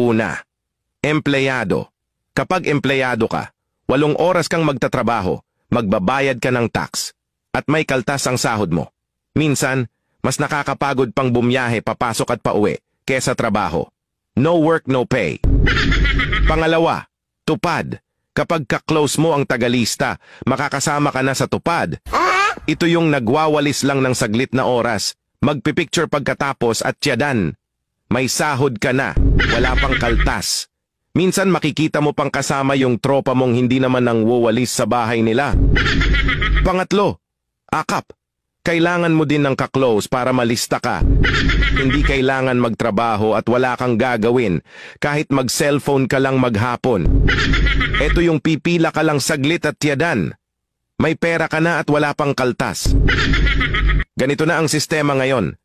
Una, empleyado. Kapag empleyado ka, 8 oras kang magtatrabaho, magbabayad ka ng tax, at may kaltas ang sahod mo. Minsan, mas nakakapagod pang bumiyahe papasok at pauwi kesa trabaho. No work, no pay. Pangalawa, tupad. Kapag ka-close mo ang tagalista, makakasama ka na sa tupad. Ito yung nagwawalis lang ng saglit na oras, magpipicture pagkatapos at tiyadan. May sahod ka na, wala pang kaltas. Minsan makikita mo pang kasama yung tropa mong hindi naman nang wawalis sa bahay nila. Pangatlo, akap. Kailangan mo din ng ka-close para malista ka. Hindi kailangan magtrabaho at wala kang gagawin, kahit mag-cellphone ka lang maghapon. Ito yung pipila ka lang saglit at tiyadan. May pera ka na at wala pang kaltas. Ganito na ang sistema ngayon.